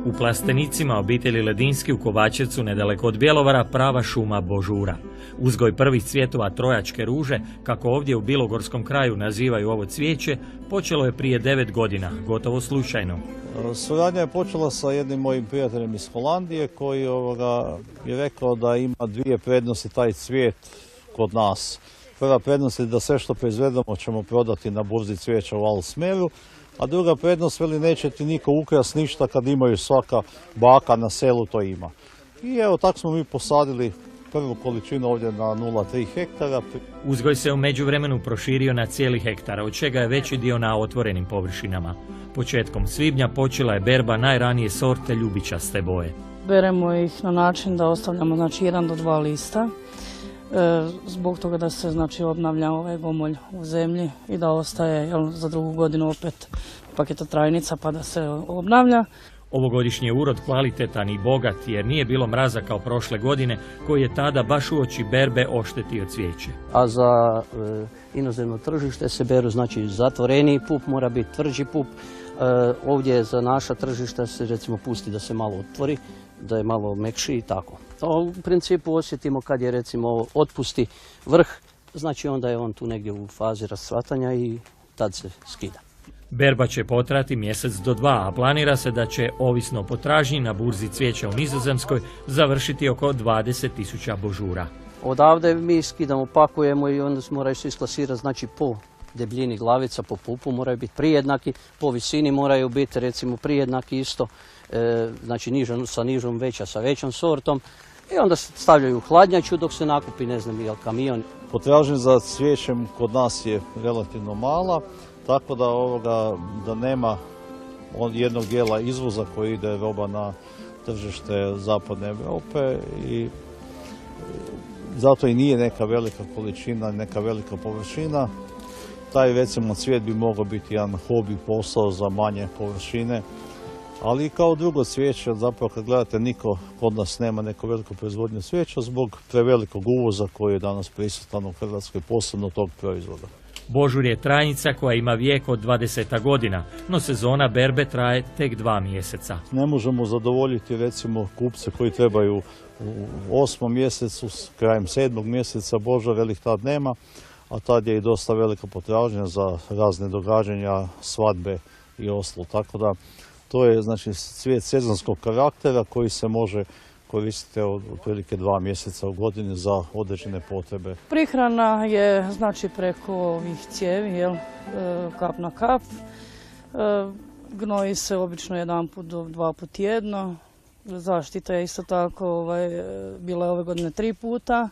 U Plastenicima obitelji Ledinski u Kovačevcu, nedaleko od Bjelovara, prava šuma božura. Uzgoj prvih cvjetova trojačke ruže, kako ovdje u bilogorskom kraju nazivaju ovo cvijeće, počelo je prije 9 godina, gotovo slučajno. Suradnja je počela sa jednim mojim prijateljem iz Holandije koji je rekao da ima dvije prednosti taj cvijet kod nas. Prva prednost je da sve što proizvedemo ćemo prodati na burzi cvijeća u Alsmeru, a druga prednost, veli, neće ti niko ukrasti ništa kad imaju svaka baka na selu to ima. I evo, tako smo mi posadili prvu količinu ovdje na 0,3 hektara. Uzgoj se u međuvremenu proširio na cijeli hektar, od čega je veći dio na otvorenim površinama. Početkom svibnja počela je berba najranije sorte ljubičaste boje. Beremo ih na način da ostavljamo 1 do 2 lista, zbog toga da se obnavlja ovaj gomolj u zemlji i da ostaje za drugu godinu opet paketotrajnica pa da se obnavlja. Ovogodišnji je urod kvalitetan i bogat jer nije bilo mraza kao prošle godine koji je tada baš uoči berbe oštetio cvijeće. A za inozemno tržište se beru zatvoreniji pup, mora biti tvrđi pup. Ovdje za naša tržišta se recimo pusti da se malo otvori, da je malo mekši i tako. To u principu osjetimo kad je recimo otpusti vrh, znači onda je on tu negdje u fazi rascvatanja i tad se skida. Berba će potrati mjesec do 2, a planira se da će, ovisno o potražnji, na burzi cvijeća u Nizozemskoj završiti oko 20.000 božura. Odavde mi skidamo, pakujemo i onda moraju se isklasirati, znači po debljini glavica, po pupu moraju biti prijednaki, po visini moraju biti recimo prijednaki isto, znači sa nižom veća sa većom sortom. I onda se stavljaju u hladnjaču dok se nakupi, kamion. Potražnja za cvijećem kod nas je relativno mala, tako da nema jednog dijela izvoza koji ide roba na tržište zapadne Europe i zato i nije neka velika količina, neka velika površina. Taj recimo cvijet bi mogao biti jedan hobi posao za manje površine, ali i kao drugo cvijeće, zapravo kad gledate, niko kod nas nema neko veliko proizvodnje cvijeća zbog prevelikog uvoza koji je danas prisutan u Hrvatskoj, posebno tog proizvoda. Božur je trajnica koja ima vijek od 20 godina, no sezona berbe traje tek 2 mjeseca. Ne možemo zadovoljiti recimo kupce koji trebaju u 8. mjesecu, krajem 7. mjeseca Božar, jer ih tad nema, a tad je i dosta velika potražnja za razne događanja, svadbe i ostalo. Tako da to je cvijet sezonskog karaktera koji se može koristiti otprilike 2 mjeseca u godini za određene potrebe. Prihrana je preko ovih cijevi, kap na kap. Gnoji se obično 1 do 2 puta tjedno. Zaštita je isto tako bila je ove godine 3 puta.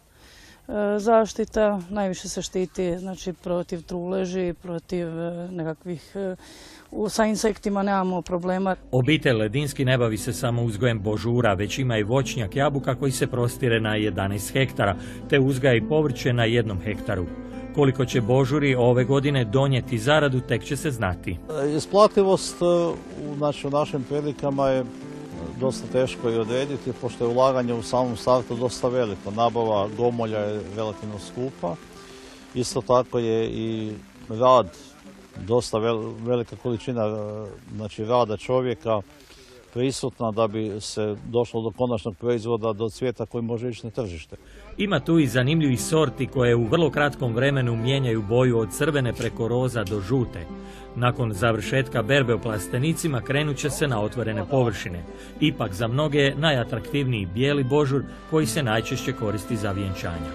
Zaštita najviše se štiti protiv truleži, protiv nekakvih, sa insektima nemamo problema. Obitelj Ledinski ne bavi se samo uzgojem božura, već ima i voćnjak jabuka koji se prostire na 11 hektara, te uzgaja i povrće na 1 hektaru. Koliko će božuri ove godine donijeti zaradu, tek će se znati. Isplativost u našim prilikama je dosta teško i odrediti, pošto je ulaganje u samom startu dosta veliko. Nabava gomolja je relativno skupa. Isto tako je i rad, dosta velika količina rada čovjeka prisutna da bi se došlo do konačnog proizvoda, do cvijeta koji može ići na tržište. Ima tu i zanimljivih sorti koje u vrlo kratkom vremenu mijenjaju boju od crvene preko roza do žute. Nakon završetka berbe u Plastenicima krenut će se na otvorene površine. Ipak za mnoge je najatraktivniji bijeli božur koji se najčešće koristi za vjenčanja.